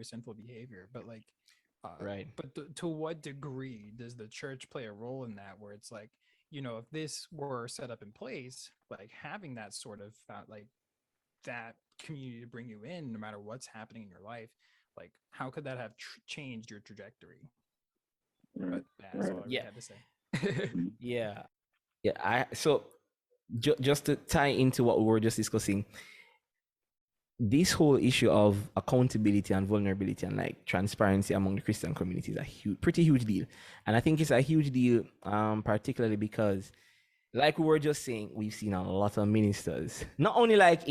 your sinful behavior. But like, Right. but to what degree does the church play a role in that? Where it's like, if this were set up in place, like having that sort of like that community to bring you in, no matter what's happening in your life, like how could that have changed your trajectory? Right. But that's all I really Yeah. had to say. Mhm. Yeah. Yeah. So just to tie into what we were just discussing, this whole issue of accountability and vulnerability and like transparency among the Christian community is a pretty huge deal. And I think it's a huge deal, particularly because, like we were just saying, we've seen a lot of ministers, not only like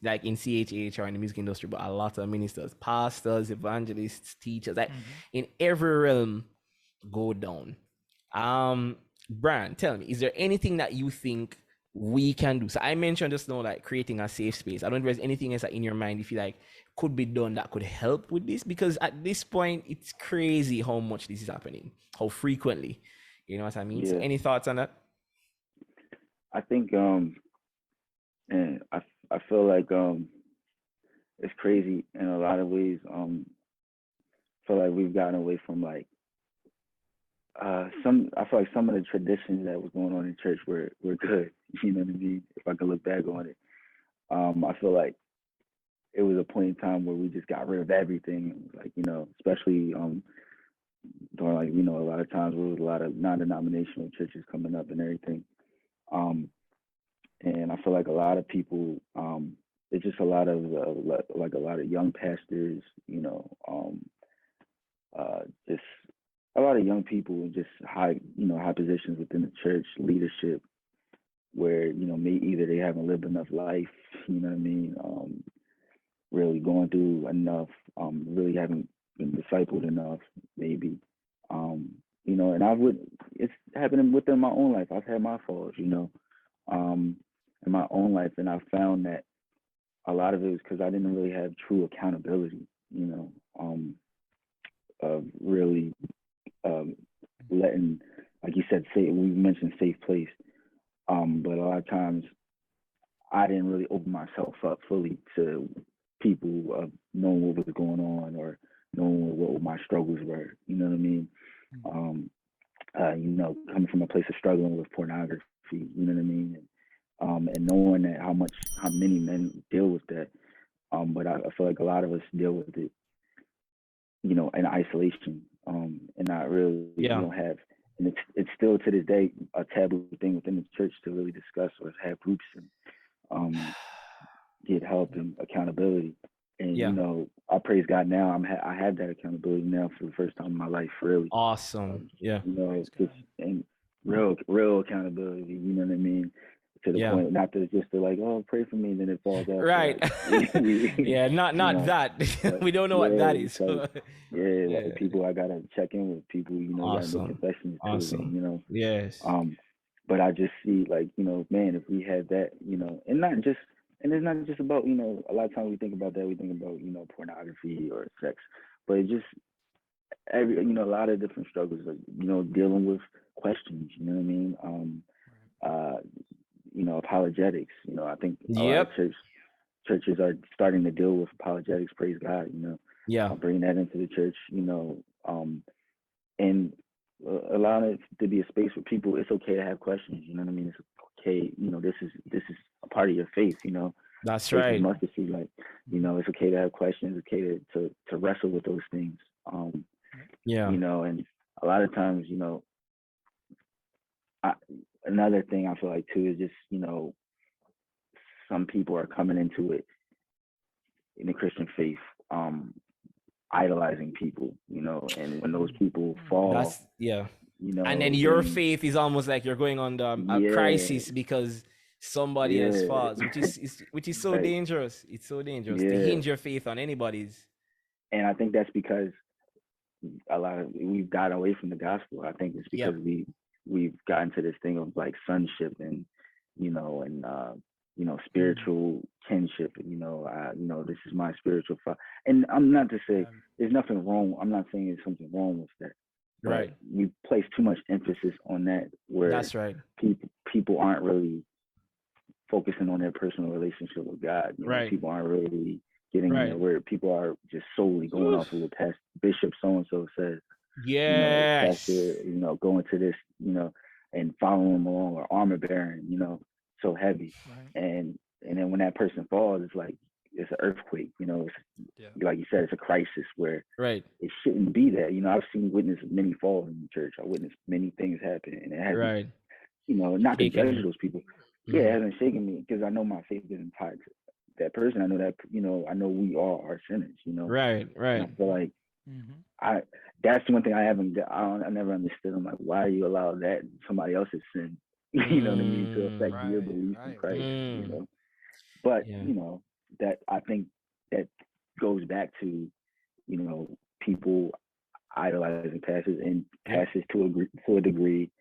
like in CHH or in the music industry, but a lot of ministers, pastors, evangelists, teachers, like in every realm go down. Brian, tell me, is there anything that you think we can do? So I mentioned just now, like creating a safe space. I don't know if there's anything else that in your mind if you like could be done that could help with this, because at this point it's crazy how much this is happening, how frequently. You know what I mean? So Yeah. any thoughts on that? I think and I feel like it's crazy in a lot of ways. I feel like we've gotten away from like I feel like some of the traditions that was going on in church were good. You know what I mean? If I could look back on it. I feel like it was a point in time where we just got rid of everything. Like, especially during like, a lot of times there was a lot of non-denominational churches coming up and everything. And I feel like a lot of people, it's just a lot of like a lot of young pastors, just a lot of young people in just high positions within the church leadership, where either they haven't lived enough life, you know what I mean, really going through enough, really haven't been discipled enough, maybe, and it's happening within my own life. I've had my faults, in my own life, and I found that a lot of it was because I didn't really have true accountability, of really letting, like you said, we mentioned safe place, but a lot of times I didn't really open myself up fully to people knowing what was going on or knowing what my struggles were. You know what I mean? Coming from a place of struggling with pornography, you know what I mean? And knowing that how many men deal with that. But I feel like a lot of us deal with it, in isolation, and not really, we don't have, and it's still to this day a taboo thing within the church to really discuss or have groups and get help and accountability. And I praise God now. I have that accountability now for the first time in my life, really. Awesome. And real accountability. You know what I mean? To the point, not to just like, oh, pray for me, and then it falls off. Right. Like, not that. We don't know what that is. Like, like people I gotta check in with, people, Awesome. gotta make confessions to, Awesome. Yes. But I just see, like, man, if we had that, and it's not just about, a lot of times we think about that, we think about, pornography or sex, but it just a lot of different struggles, like, dealing with questions, you know what I mean? Apologetics, I think a lot of churches are starting to deal with apologetics, praise God, bringing that into the church, and allowing it to be a space where people, it's okay to have questions, you know what I mean? It's okay, this is a part of your faith, That's right. Must see, like, it's okay to have questions, it's okay to wrestle with those things. And a lot of times, another thing I feel like too is just, some people are coming into it in the Christian faith, idolizing people, and when those people fall, and then your faith is almost like you're going under a crisis because somebody else falls, which is so dangerous. It's so dangerous to hinge your faith on anybody's. And I think that's because we've gotten away from the gospel. I think it's because we've gotten to this thing of like sonship and spiritual kinship. This is my spiritual father. And I'm not to say there's nothing wrong. I'm not saying there's something wrong with that. Right. We place too much emphasis on that, where that's right. People aren't really focusing on their personal relationship with God. People aren't really getting in Right. there, where people are just solely going off of what past Bishop so and so says. Yes. Pastor, going to this, and following them along, or armor bearing, so heavy. Right. And then when that person falls, it's like it's an earthquake. Like you said, it's a crisis where Right. it shouldn't be that. I've witness many falls in the church. I witnessed many things happen, and it hasn't, Right. Not to Shaking judge you. those people. Mhm. Yeah, it hasn't shaken me, because I know my faith isn't tied to that person. I know that, I know we all are sinners. Right. And Right. I feel like Mm-hmm. that's one thing I never understood. I'm like, why do you allow that somebody else's sin, you know what I mean, to affect your Right. belief in Right. Christ, But Yeah. that I think that goes back to, people idolizing pastors, and pastors to a degree,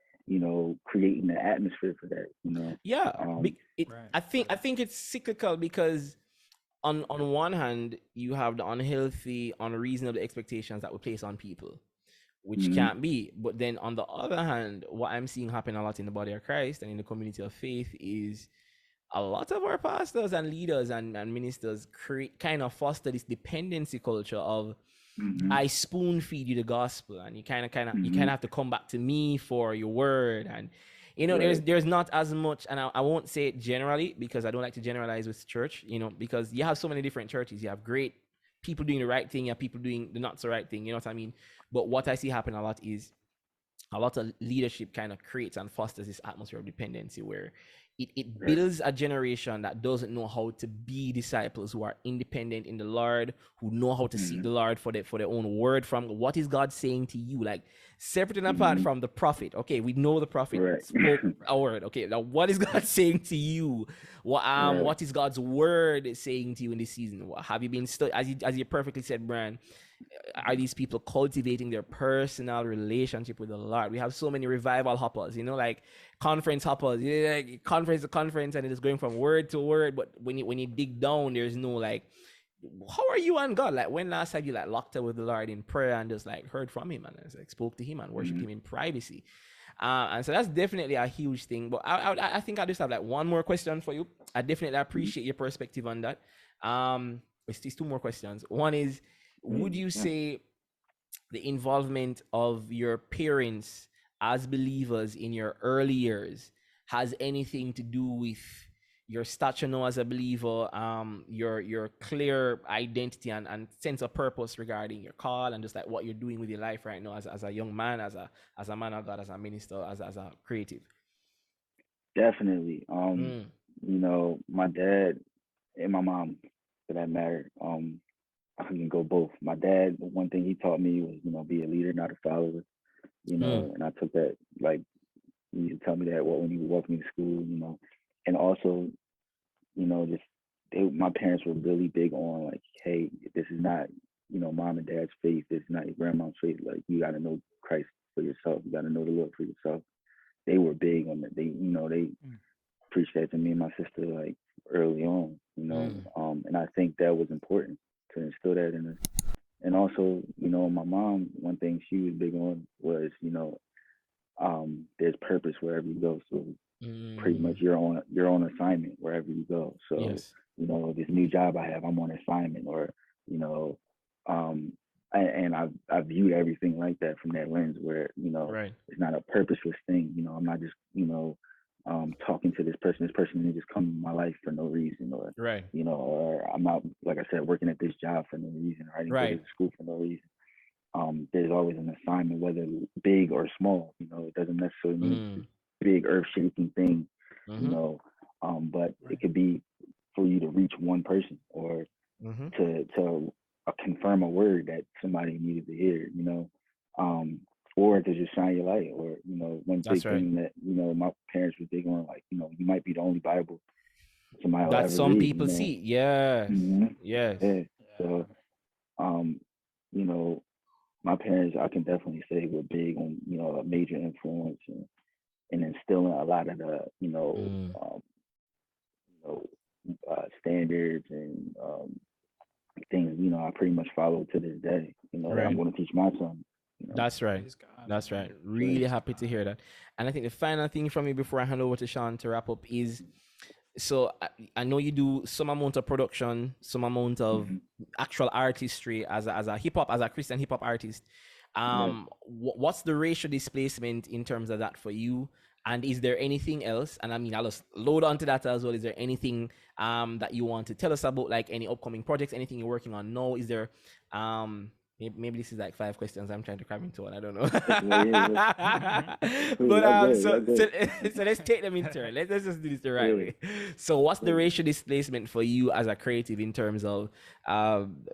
creating the atmosphere for that. Yeah. Right. I think it's cyclical, because on one hand you have the unhealthy, unreasonable expectations that we place on people, which Mhm. can't be. But then on the other hand, what I'm seeing happen a lot in the body of Christ and in the community of faith is a lot of our pastors and leaders and ministers kind of foster this dependency culture of, Mhm. I spoon feed you the gospel, and you kind of Mhm. have to come back to me for your word. And Right. there's not as much, and I won't say it generally, because I don't like to generalize with church, because you have so many different churches. You have great people doing the right thing, you have people doing the not so right thing, you know what I mean? But what I see happen a lot is a lot of leadership kind of creates and fosters this atmosphere of dependency, where it Right. builds a generation that doesn't know how to be disciples, who are independent in the Lord, who know how to seek the Mhm. Lord for their own word from what is God saying to you, like separate and apart Mhm. from the prophet. Okay, we know the prophet Right. spoke a word. Okay, now what is God saying to you? Right. What is God's word saying to you in this season? What have you been as you perfectly said, Brian? Are these people cultivating their personal relationship with the Lord? We have so many revival hoppers, like conference hoppers, like conference to conference, and it is going from word to word. But when you dig down, there's no like, how are you and God? Like, when last time you like locked up with the Lord in prayer and just like heard from Him and just, like, spoke to Him and worshipped Mhm. Him in privacy? And so that's definitely a huge thing. But I think I just have like one more question for you. I definitely appreciate your perspective on that. It's two more questions. One is, would you Yeah. say the involvement of your parents as believers in your early years has anything to do with your stature now as a believer, your clear identity and sense of purpose regarding your call, and just like what you're doing with your life right now as a young man, as a man of God, as a minister, as a creative? Definitely. Mm. My dad and my mom, for that matter, I can go both. My dad, one thing he taught me was, be a leader, not a follower. Mm. And I took that, like, he used to tell me that when he would walk me to school, and also, just my parents were really big on, like, hey, this is not, mom and dad's faith. This is not your grandma's faith. Like, you got to know Christ for yourself. You got to know the Lord for yourself. They were big on that. They preached that to me and my sister, like, early on, and I think that was important to instill that in us. And also, my mom, one thing she was big on was, there's purpose wherever you go. So pretty much Mm. you're on assignment wherever you go. So, Yes. this new job I have, I'm on assignment, or, you know, um, and I viewed everything like that from that lens, where, Right. it's not a purposeless thing. I'm not just, talking to this person. This person didn't just come in my life for no reason, or, Right. or I'm not, like I said, working at this job for no reason, or I didn't go to Right. the school for no reason. There's always an assignment, whether big or small. It doesn't necessarily mean it's Mm. this big earth-shaking thing, Mm-hmm. but Right. it could be for you to reach one person, or Mm-hmm. to confirm a word that somebody needed to hear, or to just shine your light, or one That's big right. thing that my parents were big on, like, you might be the only Bible somebody will That ever some read, people see. Yes. hmm Yes. Yeah. Yeah. So, um, you know, my parents, I can definitely say, were big on, a major influence, and instilling a lot of the, Mm. you know, standards, and things, I pretty much follow to this day, that I'm Right. going to teach my son, That's right. Praise God. That's right. So, Really happy to hear that. And I think the final thing from me before I hand over to Sean to wrap up is, So I know you do some amount of production, some amount of Hmm. actual artistry as a hip hop, as a Christian hip hop artist. Right. What's the ratio displacement in terms of that for you? And is there anything else? And I mean, I'll just load onto that as well. Is there anything that you want to tell us about, like any upcoming projects, anything you're working on now? Is there maybe this is like 5 questions I'm trying to cram into one. I don't know. It's cool. But Y'all good. so, Y'all so good. so let's take them in turn. Let's just do this the right Yeah. way. So what's the Yeah. ratio displacement for you as a creative in terms of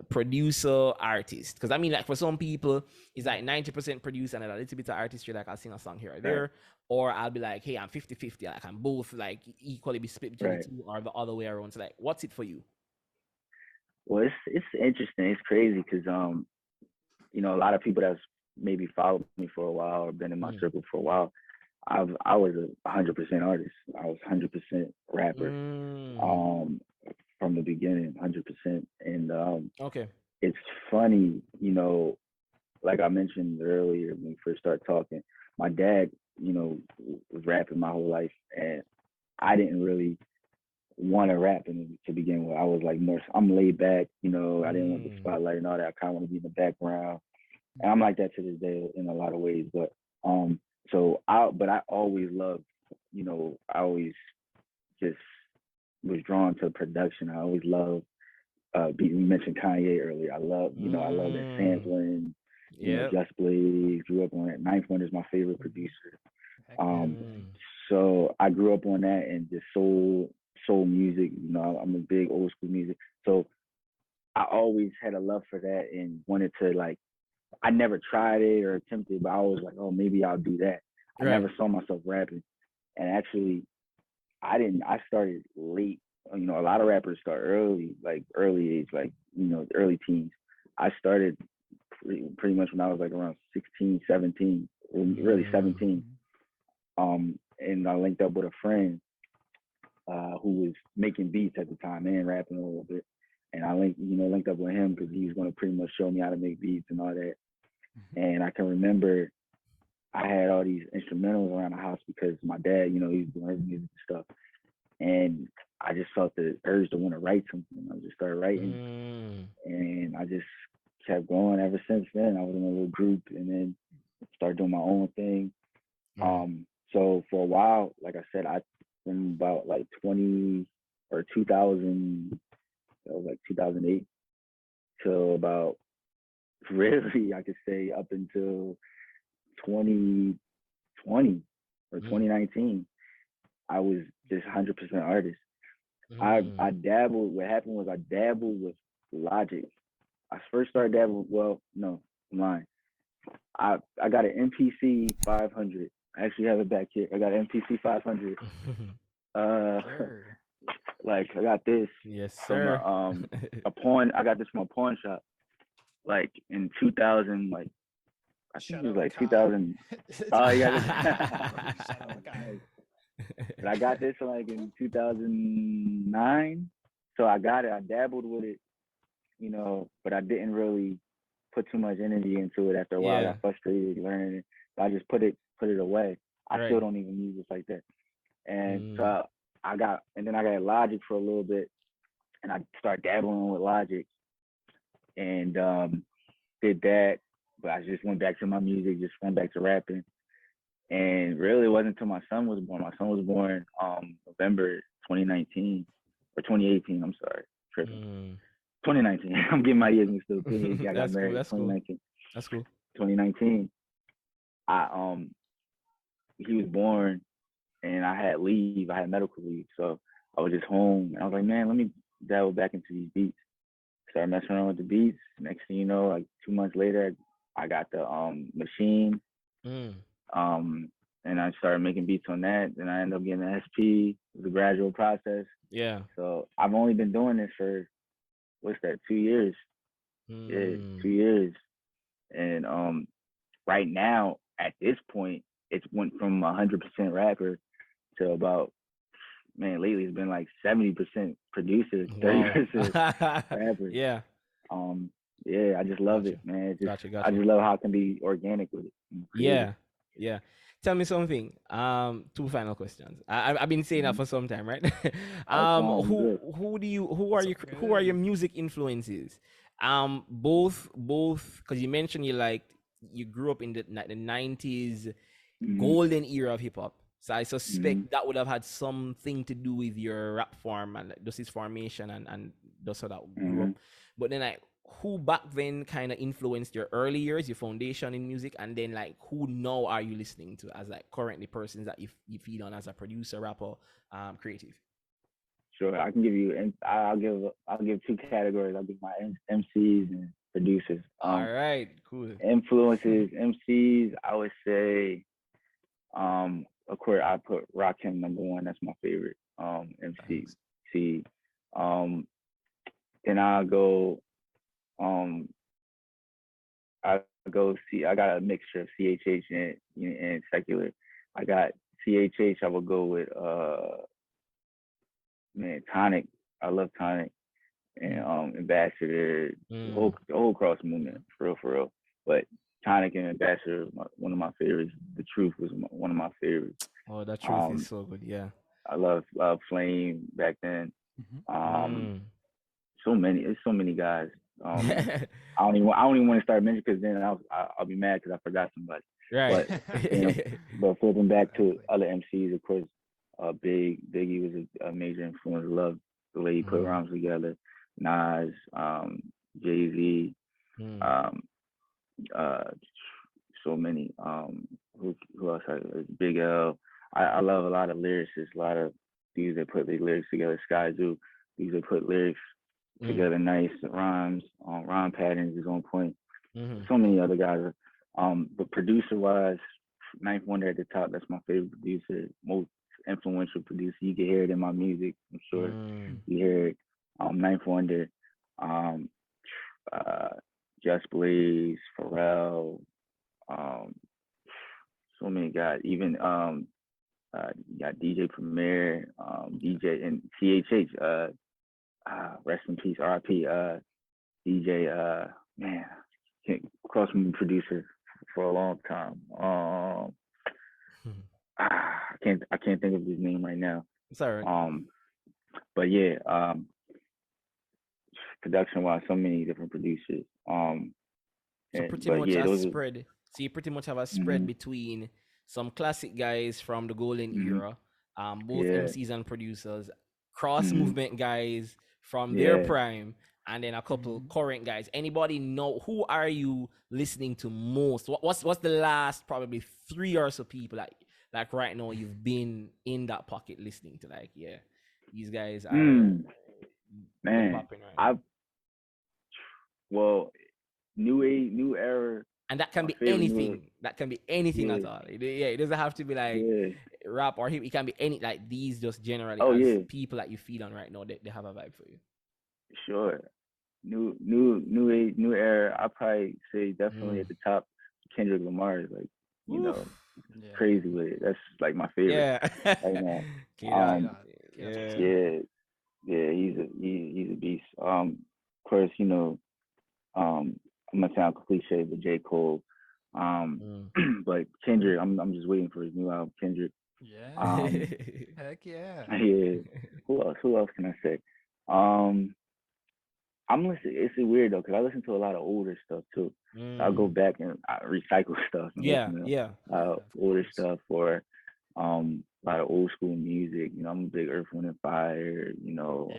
producer artist? Because I mean, like for some people it's like 90% producer and a little bit of artistry, like I'll sing a song here or there, Right. or I'll be like, hey, I'm 50-50, like I'm both like equally be split between the Right. two, or the other way around. So like, what's it for you? Well, it's interesting. It's crazy because you know, a lot of people that's maybe followed me for a while or been in my circle for a while, I was 100% artist. I was 100% rapper Mm. um from the beginning, 100%. And Okay. it's funny, you know, like I mentioned earlier when we first started talking, my dad, you know, was rapping my whole life, and I didn't really want to rap to begin with. I was like more, I'm laid back, you know, I didn't want the spotlight and all that. I kind of want to be in the background, and I'm like that to this day in a lot of ways. But but I always loved, you know, I always just was drawn to production. I always loved we mentioned Kanye earlier. I love, you know, I love that sampling. You know, Yep. Just Blaze, grew up on it. Ninth Wonder is my favorite producer. Heck yeah. Um, so I grew up on that and just soul music. You know, I'm a big old school music. So I always had a love for that and wanted to like. I never tried it or attempted, but I was like, oh, maybe I'll do that. I Right. never saw myself rapping, and actually, I didn't. I started late. You know, a lot of rappers start early, like early age, like you know, early teens. I started pretty much when I was like around 16, 17, really 17. And I linked up with a friend who was making beats at the time and rapping a little bit. And I linked up with him because he was going to pretty much show me how to make beats and all that. And I can remember I had all these instrumentals around the house because my dad, you know, he was doing his music and stuff. And I just felt the urge to want to write something. I just started writing, and I just kept going ever since then. I was in a little group, and then started doing my own thing. So for a while, like I said, I from about like 20 or 2000, that was like 2008 till about really I could say up until 2020 or 2019, I was just 100% artist. I dabbled. What happened was I dabbled with Logic. I first started dabbling. Well, no, I'm lying. I got an MPC 500. I actually have it back here. I got an MPC 500. Word. Like I got this Yes, from sir. a pawn. I got this from a pawn shop, like in 2000. Like I think Shout it was out like Kai. 2000. Oh yeah. Shout out Kai. But I got this like in 2009. So I got it. I dabbled with it, you know, but I didn't really put too much energy into it. After a while, I got frustrated learning it. So I just put it away. I still don't even use it like that. And so then I got Logic for a little bit, and I started dabbling with Logic, and did that. But I just went back to my music, just went back to rapping, and really it wasn't until my son was born. My son was born November 2019 or 2018. I'm sorry, tripping. 2019. I'm getting my years mixed up. 2018. I got married. That's 2019. That's cool. 2019. He was born, and I had leave. I had medical leave, so I was just home, and I was like, man, let me delve back into these beats. Started messing around with the beats. Next thing you know, like 2 months later, I got the machine. And I started making beats on that. Then I ended up getting an SP. It was a gradual process. Yeah. So I've only been doing this for what's that? 2 years. Yeah, 2 years. And right now at this point, it's went from 100% rapper to about, man, lately it's been like 70% producer, 30% rapper. Yeah. Yeah, I just love it, man. I just love how it can be organic with it. Yeah. Yeah. Tell me something. Two final questions. I've been saying that Mhm. for some time, right? You good. Who are your music influences? Both because you mentioned you grew up in the 90s Mm-hmm. golden era of hip hop. So I Mm-hmm. suspect that would have had something to do with your rap form and just its formation and just how that grew Mm-hmm. up. But then who back then kind of influenced your early years, your foundation in music, and then who now are you listening to as currently persons that you feed on as a producer, rapper, creative? Sure, I can give you, and I'll give two categories. I'll give my MCs and producers. All right, cool. Influences, MCs. I would say, of course, I put Rakim number one. That's my favorite. MC. Thanks. C. Then I'll go. I go see. I got a mixture of CHH and secular. I got CHH. I will go with man Tonic. I love Tonic and Ambassador. The whole cross movement for real. But Tonic and Ambassador was one of my favorites. The Truth was one of my favorites. Oh, that truth is so good. Yeah. I love Flame back then. Mm-hmm. So many. There's so many guys. I don't even want to start mentioning because then I'll be mad because I forgot somebody. Right. But flipping back to other MCs, of course, Biggie was a major influence. Love the way he put rhymes together. Nas, Jay-Z, so many. Who else? Big L. I love a lot of lyricists, a lot of these that put their lyrics together. Sky Zoo, these that put lyrics together, nice rhymes, rhyme patterns is on point. So many other guys. But producer wise, Ninth Wonder at the top. That's my favorite producer, most influential producer. You can hear it in my music. I'm sure you hear it. Ninth Wonder, Just Blaze, Pharrell, so many guys. Even you got DJ Premier, DJ and CHH. Rest in peace, RIP. DJ. Man, cross me producer for a long time. I can't think of his name right now. It's all right. But yeah, production wise, so many different producers. So pretty much a spread. So you pretty much have a spread between some classic guys from the golden era, both MCs and producers, cross movement guys from their prime, and then a couple current guys. Anybody know who are you listening to most? What's the last probably 3 or so people like right now you've been in that pocket listening to these guys are man popping right now. Well, new era, and that can be anything. That can be anything at all. It doesn't have to be rap or hip. It can be any these just generally people that you feed on right now. They have a vibe for you. Sure. New age, new era. I probably say definitely at the top. Kendrick Lamar is crazy with it. That's like my favorite. Yeah. Right now. He's a beast. Of course, I'm gonna sound cliche, but J. Cole. But Kendrick, I'm just waiting for his new album, Kendrick. Yeah. Heck yeah. Yeah. Who else can I say? I'm listening. It's weird though, because I listen to a lot of older stuff too. I'll go back and recycle stuff. And listen to, older stuff or a lot of old school music. I'm a big Earth, Wind and Fire. You know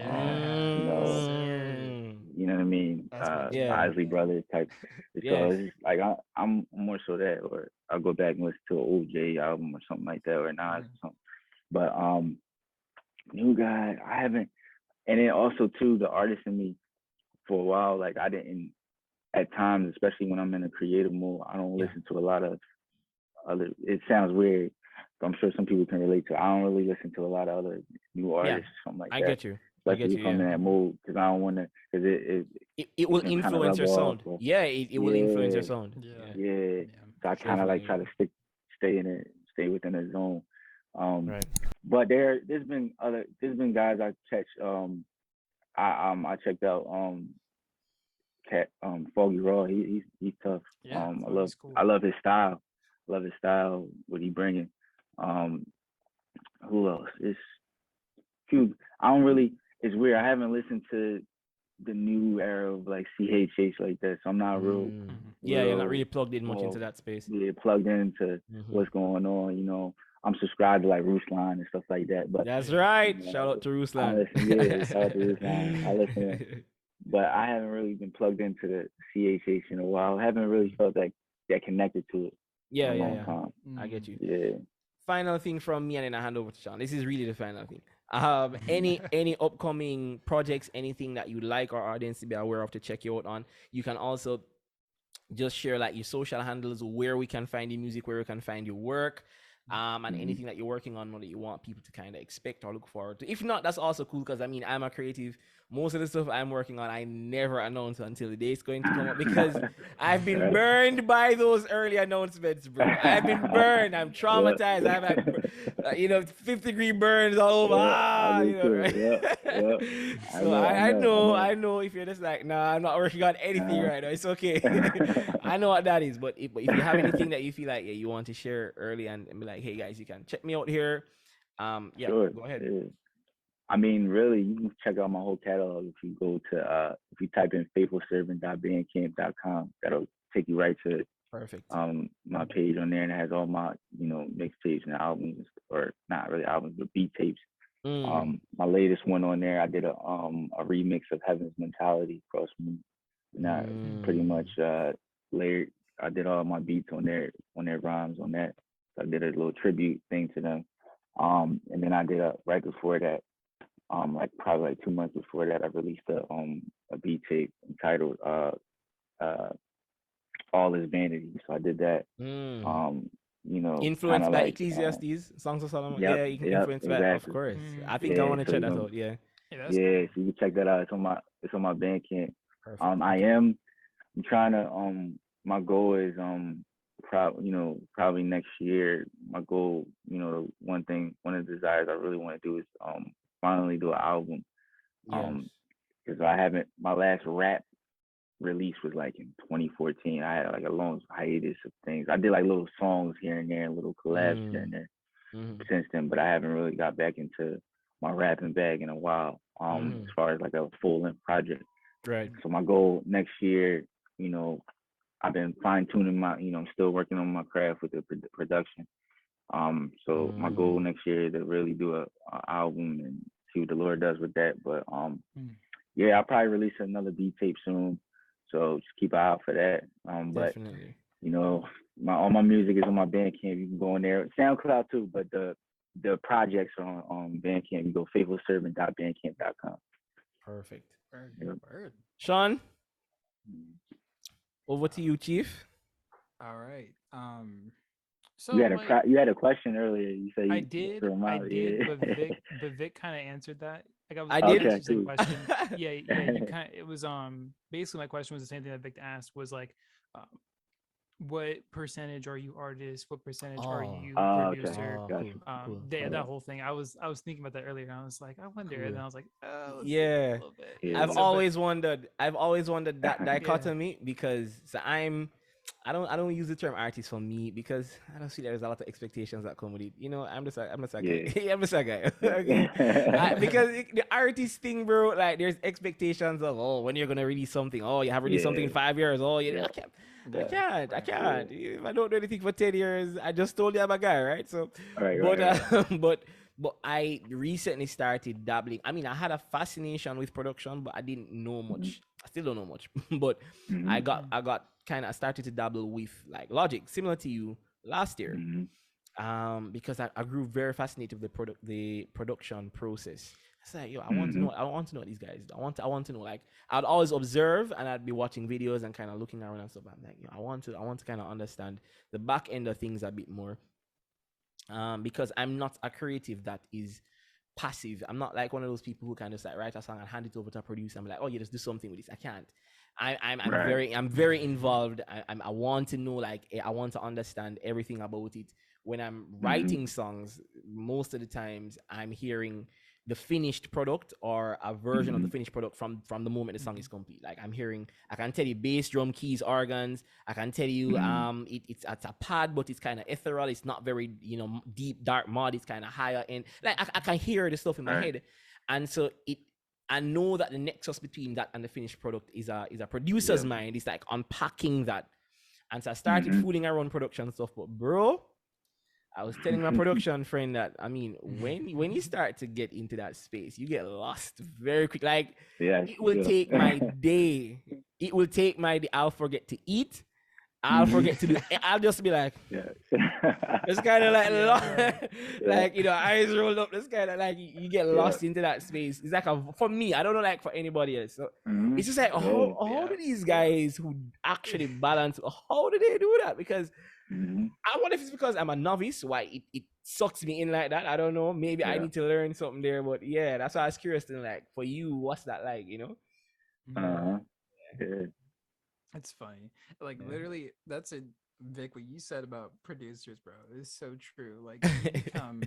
what I mean? Isley Brothers type. So it's like I'm more so that, or I'll go back and listen to an old J album or something like that, or Nas or something. But new guy, I haven't. And then also too, the artist in me for a while, like I didn't. At times, especially when I'm in a creative mode, I don't listen to a lot of other. It sounds weird, but I'm sure some people can relate to. I don't really listen to a lot of other new artists, something like that. I get you. Especially if I'm in that mood, because I don't want to. Because it will influence your sound. It will influence your sound. Yeah. So I kind of try to stay within a zone. But there's been guys I catch. I checked out Foggy Raw. He's tough. I love his style. love his style, what he bringing. Um, who else? It's few. I don't really. It's weird. I haven't listened to the new era of like CHH like that, so I'm not real, Yeah, you're not real really plugged in much into that space. yeah, plugged into what's going on. You know, I'm subscribed to like Ruslan and stuff like that. But that's right. you know, Shout out to I Ruslan. listen, yeah, shout out to Ruslan. I listen, but I haven't really been plugged into the CHH in a while. I haven't really felt that connected to it Yeah, in a yeah, long yeah. time. I get you. Yeah. Final thing from me, and then I hand over to Sean. This is really the final thing. Any upcoming projects, anything that you'd like our audience to be aware of to check you out on. You can also just share like your social handles, where we can find your music, where we can find your work, and anything that you're working on or that you want people to kind of expect or look forward to. If not, that's also cool, because I mean, I'm a creative. Most of the stuff I'm working on, I never announce until the day it's going to come up, because I've been burned by those early announcements, bro. I've been burned. I'm traumatized. I've had, 50-degree burns all over. So I know if you're just like, nah, I'm not working on anything right now. It's okay. I know what that is. But if you have anything that you feel like you want to share early and be like, hey guys, you can check me out here. Sure. Go ahead. Yeah. I mean, really, you can check out my whole catalog if you go to if you type in faithfulservant.bandcamp.com. That'll take you right to perfect my page on there, and it has all my mixtapes and albums, or not really albums, but beat tapes. My latest one on there, I did a remix of Heaven's Mentality, Cross Moon, and I pretty much layered. I did all my beats on their rhymes on that. So I did a little tribute thing to them. And then I did right before that, like probably like 2 months before that, I released a beat tape entitled All Is Vanity. So I did that. Influenced by like, Ecclesiastes, Songs of Solomon. Yep, you can influence by, of course. I think I want to check that out. Yeah. So you can check that out. It's on my Bandcamp. Perfect. I'm trying to my goal is probably next year. My goal, one of the desires I really want to do is finally do an album. Because I haven't, my last rap release was like in 2014. I had like a long hiatus of things. I did like little songs here and there and little collabs here and there since then, but I haven't really got back into my rapping bag in a while, as far as like a full-length project. Right. So my goal next year, I've been fine-tuning my, still working on my craft with the production. So my goal next year is to really do a album and see what the Lord does with that. But yeah, I'll probably release another beat tape soon. So just keep an eye out for that. Definitely. But all my music is on my Bandcamp. You can go in there, SoundCloud too. But the projects are on Bandcamp. You go faithfulservant.bandcamp.com. Perfect. Word. Sean, over to you, Chief. All right. So you had a question earlier. You said I did, but Vic kind of answered that. Like I did. The same question. Yeah. You kind of. It was basically my question was the same thing that Vic asked, was like, what percentage are you artist? What percentage are you producer? Okay. Cool. That whole thing. I was thinking about that earlier, and I was like, I wonder, and then I was like, oh, yeah. A little bit. Yeah. I've always wondered that dichotomy, because I don't use the term artist for me, because I don't see there's a lot of expectations that come with it. I'm just a guy. I'm just a guy. Okay. Because the artist thing, bro, like there's expectations of when you're gonna release something. You have released something in 5 years. I can't. If I don't do anything for 10 years, I just told you I'm a guy, right? So, but I recently started dabbling. I mean, I had a fascination with production, but I didn't know much. I still don't know much, but I started to dabble with like Logic, similar to you last year, because I grew very fascinated with the production process. It's like, I want to know these guys. I want to know, like, I'd always observe and I'd be watching videos and kind of looking around and stuff. I'm like, I want to kind of understand the back end of things a bit more. Because I'm not a creative that is passive. I'm not like one of those people who can just like write a song and hand it over to a producer and be like, just do something with this. I can't. I'm very involved. I want to know, like, I want to understand everything about it. When I'm writing songs, most of the times I'm hearing the finished product or a version of the finished product from the moment the song is complete. Like I can tell you bass, drum, keys, organs. I can tell you it's a pad, but it's kind of ethereal. It's not very deep, dark mod. It's kind of higher end. Like I can hear the stuff in my head, and so I know that the nexus between that and the finished product is a producer's mind. It's like unpacking that, and so I started fooling around production stuff. But bro, I was telling my production friend that, I mean, when you start to get into that space, you get lost very quick. Like, it will take my day. It will take my day. I'll forget to eat. I'll forget to do. I'll just be like, it's kind of like, like, eyes rolled up. It's kind of like you get lost into that space. It's like for me, I don't know, like for anybody else. So it's just like, how do these guys who actually balance? How do they do that? Because I wonder if it's because I'm a novice, why it sucks me in like that. I don't know. Maybe I need to learn something there. But yeah, that's why I was curious to know, like, for you, what's that like, It's funny. Like literally, that's Vic, what you said about producers, bro, is so true. Like you become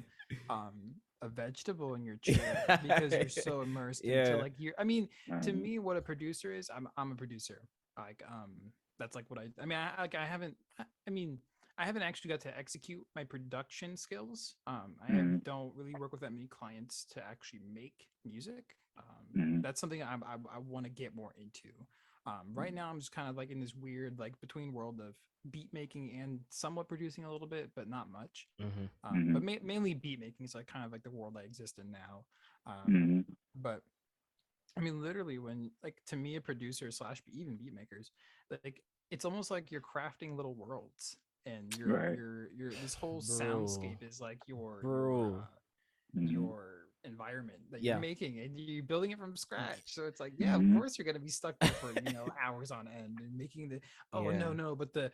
a vegetable in your chair because you're so immersed into like to me, what a producer is, I'm a producer. Like that's like what I haven't actually got to execute my production skills. Don't really work with that many clients to actually make music. That's something I want to get more into. Right now I'm just kind of like in this weird like between world of beat making and somewhat producing a little bit, but not much. But mainly beat making is like kind of like the world I exist in now. But I mean, literally, when like to me, a producer / even beat makers, like it's almost like you're crafting little worlds, and your this whole soundscape is like your environment that you're making, and you're building it from scratch. So it's like, of course you're gonna be stuck there for hours on end and making the no, but the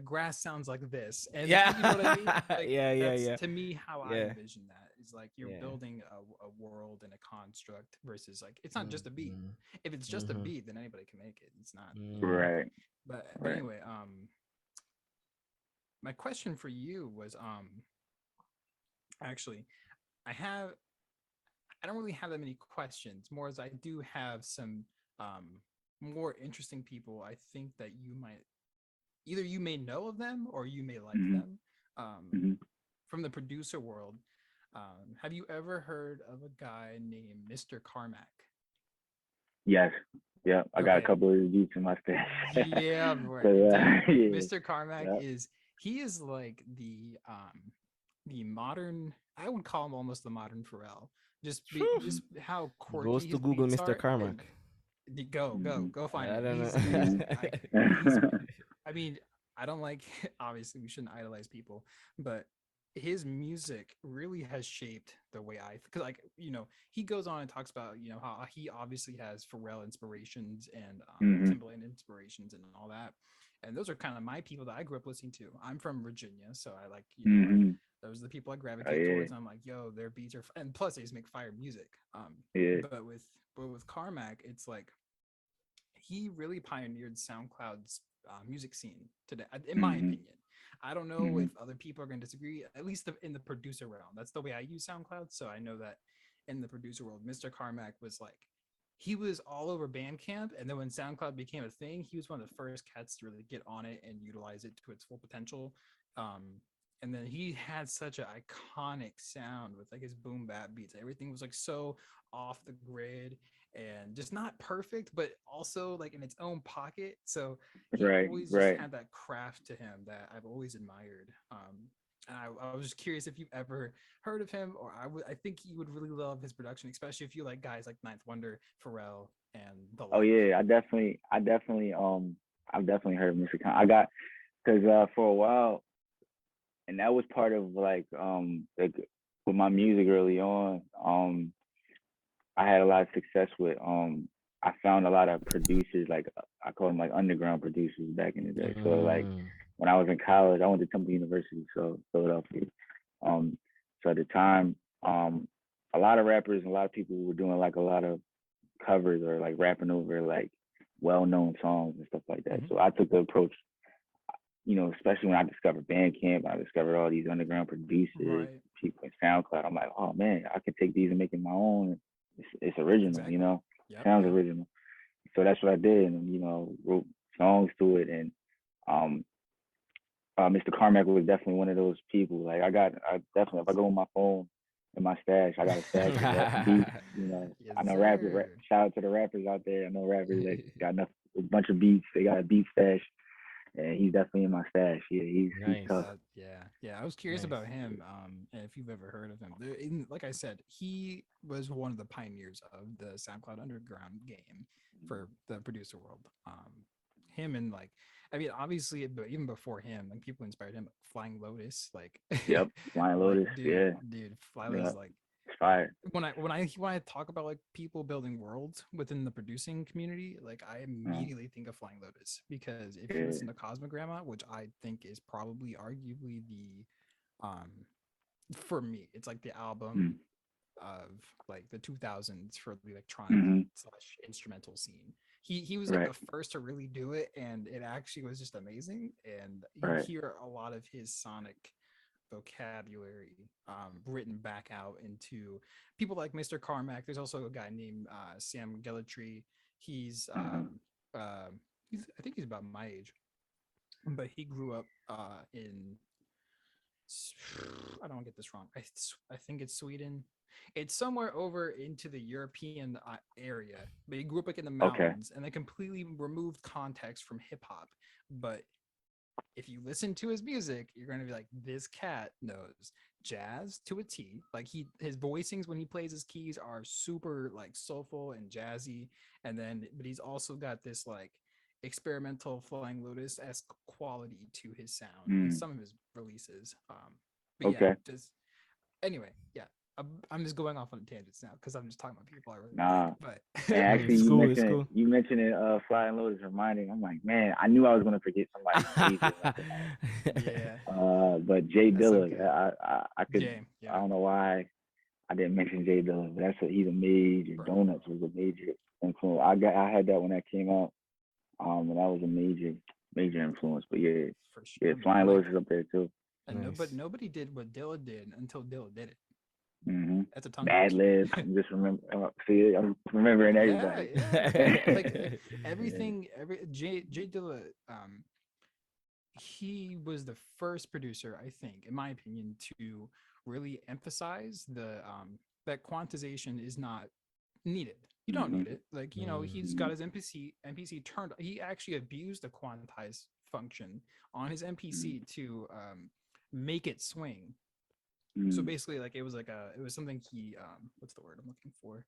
grass sounds like this, and you know what I mean? Like, that's to me how I envision that. Is like you're building a world and a construct versus like it's not just a beat. If it's just a beat, then anybody can make it. It's not But anyway, my question for you was actually I don't really have that many questions, more as I do have some more interesting people I think that you might either you may know of them or you may like them from the producer world. Have you ever heard of a guy named Mr. Carmack? Yes. Yeah, I got a couple of reviews in my stash. Yeah, Mr. Carmack is like the modern, I would call him almost the modern Pharrell. Just how quirky goes to Google Mr. Carmack. Go find it. I don't know. I mean, I don't like, obviously we shouldn't idolize people, but his music really has shaped the way because like he goes on and talks about how he obviously has Pharrell inspirations and Timbaland inspirations and all that, and those are kind of my people that I grew up listening to. I'm from Virginia, so I like those are the people I gravitate towards. And I'm like, yo, their beats are and plus they just make fire music. But with Carmack, it's like he really pioneered SoundCloud's music scene today, in my opinion. I don't know if other people are going to disagree, at least in the producer realm. That's the way I use SoundCloud. So I know that in the producer world, Mr. Carmack was like, he was all over Bandcamp. And then when SoundCloud became a thing, he was one of the first cats to really get on it and utilize it to its full potential. And then he had such an iconic sound with like his boom bap beats. Everything was like so off the grid and just not perfect, but also like in its own pocket. So he always just had that craft to him that I've always admired. And I was just curious if you've ever heard of him, or I think you would really love his production, especially if you like guys like Ninth Wonder, Pharrell, and the like. Oh yeah, I've definitely heard of Mr. Khan. I got because for a while, and that was part of like with my music early on. I had a lot of success with I found a lot of producers, like I call them like underground producers back in the day. So like when I was in college, I went to Temple University, so Philadelphia. So at the time, a lot of rappers and a lot of people were doing like a lot of covers or like rapping over like well-known songs and stuff like that. So I took the approach. especially when I discovered Bandcamp, I discovered all these underground producers, Right. people in SoundCloud. I'm like, oh man, I could take these and make it my own. It's original, Exactly. Yep. sounds Yep. original. So that's what I did, and wrote songs to it. And um, Mr. Carmack was definitely one of those people. Like I definitely, if I go on my phone in my stash, I got a stash of beats. Yes, I know rappers. sir. Shout out to the rappers out there. I know rappers that got a bunch of beats. They got a beat stash, and he's definitely in my stash. Yeah, he's Nice. tough. Yeah. I was curious Nice. about him. And if you've ever heard of him, like I said, he was one of the pioneers of the SoundCloud Underground game for the producer world. Him and obviously, but even before him, like people inspired him, like Flying Lotus, like Yep, Flying like Lotus. Yeah, dude, Fly yeah, Lotus, like it's fire. when I talk about like people building worlds within the producing community, like I immediately think of Flying Lotus, because if you Yeah. listen to Cosmogramma, which I think is probably arguably the for me, it's like the album of like the 2000s for the electronic Mm-hmm. / instrumental scene. He was like Right. the first to really do it, and it actually was just amazing. And you Right. hear a lot of his sonic vocabulary written back out into people like Mr. Carmack. There's also a guy named Sam Gellatry. He's I think he's about my age, but he grew up in I don't want to get this wrong. I think it's Sweden. It's somewhere over into the European area, but he grew up like in the Okay. mountains, and they completely removed context from hip hop. But if you listen to his music, you're going to be like, this cat knows jazz to a T. Like his voicings when he plays his keys are super like soulful and jazzy. And then, but he's also got this like experimental Flying Lotus-esque quality to his sound and some of his releases. But Okay. yeah, just anyway, yeah. I'm just going off on tangents now because I'm just talking about people I really Nah. like. But And actually, It's cool. you mentioned it. Flying Lotus reminding. I'm like, man, I knew I was gonna forget somebody. Yeah. But Jay That's Dilla, okay. I could. Jay, yeah. I don't know why I didn't mention Jay Dilla, but he's a major. Bro. Donuts was a major influence. I had that when that came out. And that was a major influence. But yeah, For sure, yeah, man. Flying Like, Lotus is up there too. and Nice. but nobody did what Dilla did until Dilla did it. Mm-hmm. That's a tongue Bad twister. Libs. Just remember. See, I'm remembering everybody. Yeah. Like everything. Jay Dilla. He was the first producer, I think, in my opinion, to really emphasize that quantization is not needed. You don't need it. Like, he's got his MPC turned. He actually abused the quantize function on his MPC to make it swing. So basically, like it was something he what's the word I'm looking for?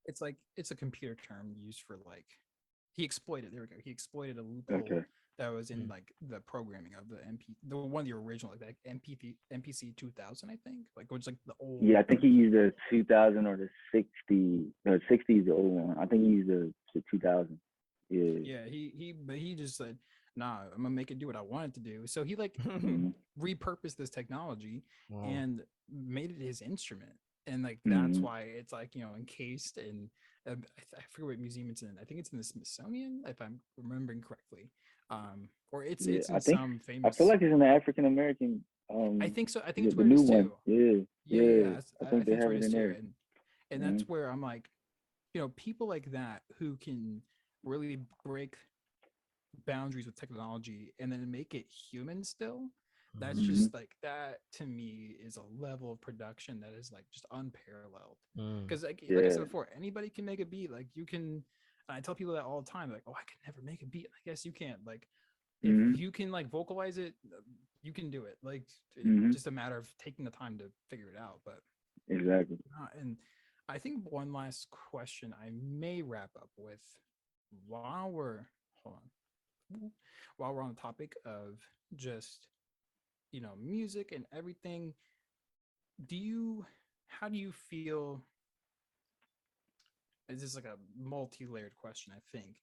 It's a computer term used for like he exploited. There we go. He exploited a loophole that was in like the programming of the one of the original, like MPC 2000, I think, like which like the old. Yeah, I think he used the 2000 or the 60. No, 60 is the old one. I think he used the 2000. Yeah. Yeah, he just said, nah, I'm gonna make it do what I want it to do. So he like repurposed this technology and made it his instrument. And like that's why it's like encased in I forget what museum it's in. I think it's in the Smithsonian, if I'm remembering correctly. Or it's in some famous. I feel like it's in the African American. I think so. I think it's the where it new is one. too. Yeah. I I think they it's have where it it is in too. there. And that's where I'm like, people like that who can really break boundaries with technology and then make it human still. That's just like that to me is a level of production that is like just unparalleled. Because like I said before, anybody can make a beat. Like you can. I tell people that all the time. Like, oh, I could never make a beat. I guess you can. Like, if you can like vocalize it, you can do it. Like, it's just a matter of taking the time to figure it out. But exactly. And I think one last question I may wrap up with while we're on the topic of just music and everything. How do you feel? This is like a multi-layered question, I think,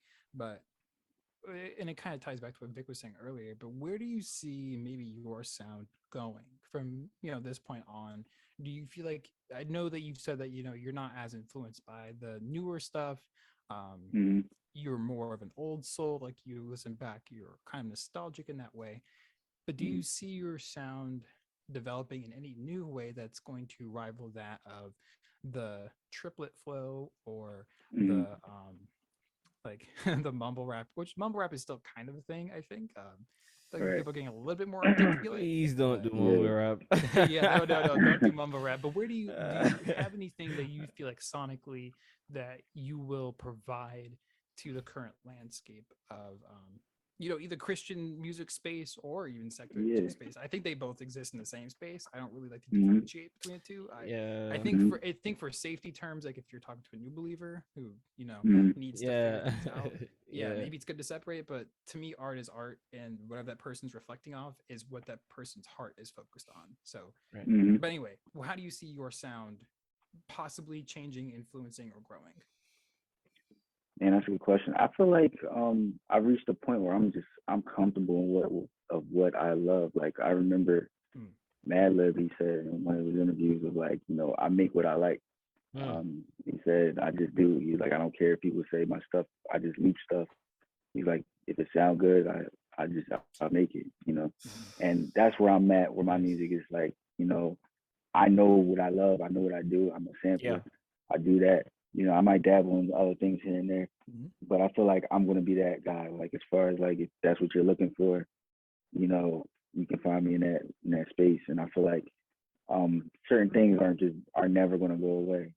and it kind of ties back to what Vic was saying earlier, but where do you see maybe your sound going from this point on? Do you feel like, I know that you've said that you're not as influenced by the newer stuff, you're more of an old soul, like you listen back, you're kind of nostalgic in that way. But do you see your sound developing in any new way that's going to rival that of the triplet flow or Mm-hmm. the like the mumble rap, which mumble rap is still kind of a thing, I think. Like Right. people getting a little bit more articulate. Please don't But do mumble Yeah. rap. yeah, no, don't do mumble rap. But where do you have anything that you feel like sonically that you will provide to the current landscape of either Christian music space or even secular Yeah. music space? I think they both exist in the same space. I don't really like to Mhm. differentiate between the two. I Yeah. think Mhm. for safety terms, like if you're talking to a new believer who Mhm. needs to figure Yeah. things out, yeah, Yeah. maybe it's good to separate. But to me, art is art, and whatever that person's reflecting off is what that person's heart is focused on. So, Right. Mhm. but anyway, how do you see your sound possibly changing, influencing, or growing? And that's a good question. I feel like I've reached a point where I'm comfortable in what I love. Like I remember Hmm. Madlib, he said in one of his interviews was like, I make what I like. He said I just do. He's like, I don't care if people say my stuff. I just leave stuff. He's like, if it sounds good, I make it. And that's where I'm at. Where my music is like, I know what I love. I know what I do. I'm a sampler. Yeah. I do that. I might dabble in other things here and there, Mhm. but I feel like I'm gonna be that guy. Like as far as like if that's what you're looking for, you can find me in that space. And I feel like certain things are never gonna go away.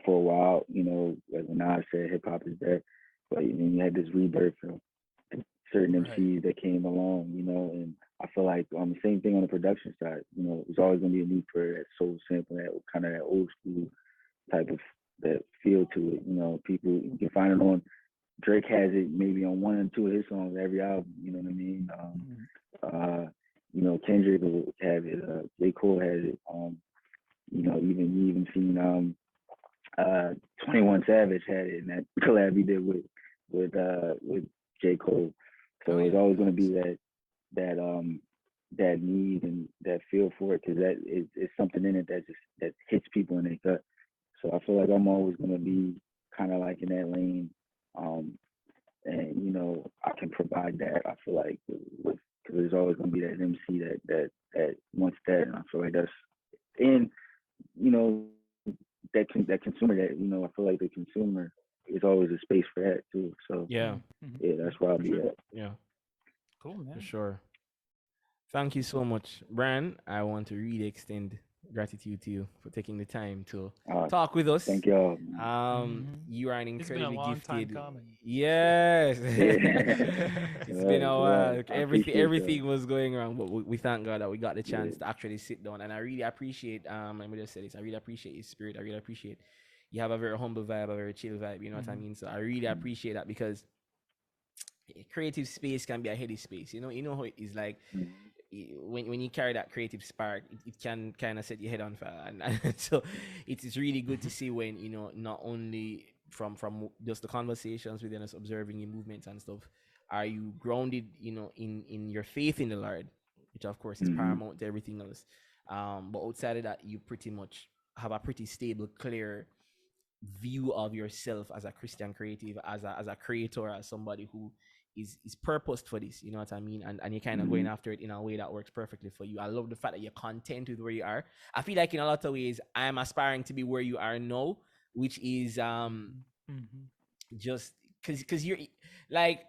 For a while, like when I said hip hop is dead, but then you had this rebirth of certain Right. MCs that came along, and I feel like the same thing on the production side. There's always gonna be a need for that soul sample, that kind of that old school type of that feel to it. People, you can find it on Drake has it maybe on one and two of his songs every album. You know what I mean? Kendrick will have it. J. Cole has it. You even seen 21 Savage had it in that collab he did with J. Cole. So it's always gonna be that need and that feel for it, because that it's something in it that hits people in their gut. So I feel like I'm always gonna be kind of like in that lane, and I can provide that. I feel like because there's always gonna be that MC that wants that, and I feel like that's and that consumer that I feel like the consumer is always a space for that too. So Yeah. yeah, that's where I'll be at. Yeah. Cool, man. For sure. Thank you so much, Brian. I want to really extend gratitude to you for taking the time to talk with us. Thank y'all. You are an It's been a incredibly long time gifted. coming. Yes. It's been a while. Like, everything that. was going wrong, but we thank God that we got the chance to actually sit down. And I really appreciate. Let me just say this. I really appreciate your spirit. I really appreciate. You have a very humble vibe, a very chill vibe. You know what I mean? So I really appreciate that, because creative space can be a heady space. You know how it is like. When you carry that creative spark, it can kind of set your head on fire, and so it is really good to see when not only from just the conversations within us, observing your movements and stuff, are you grounded in your faith in the Lord, which of course is paramount to everything else, but outside of that, you pretty much have a pretty stable, clear view of yourself as a Christian creative, as a creator, as somebody who is purposed for this, you know what I mean? And you're kind of going after it in a way that works perfectly for you. I love the fact that you're content with where you are. I feel like in a lot of ways I'm aspiring to be where you are now, which is just because you're like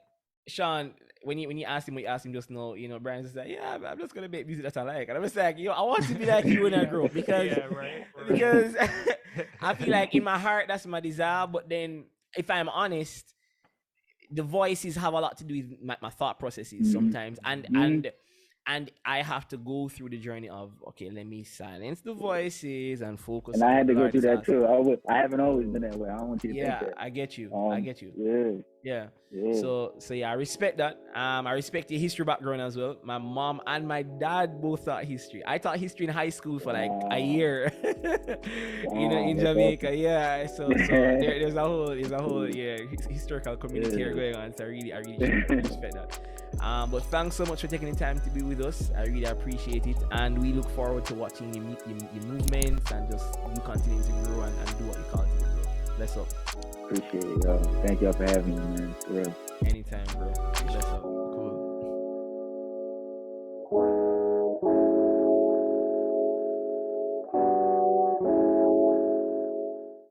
Shawn, when you asked him what you asked him just now, Brian's just like, yeah, I'm just gonna make music that I like. And I was like, I want to be like you when I grow up, because because I feel like in my heart that's my desire, but then if I'm honest, the voices have a lot to do with my thought processes sometimes, and I have to go through the journey of, okay, let me silence the voices and focus. And I had to go through that too. I haven't always been that way. I don't want you to think that. I get you. I get you. Yeah. So yeah, I respect that. I respect your history background as well. My mom and my dad both taught history. I taught history in high school for like a year. In Jamaica. Awesome. Yeah. So there's a whole historical community here going on. So I really respect that. But thanks so much for taking the time to be with us. I really appreciate it, and we look forward to watching your movements and just you continue to grow and do what you call to do. Bless up. appreciate it, y'all. Thank y'all for having me, man. For real. Anytime, bro. Bless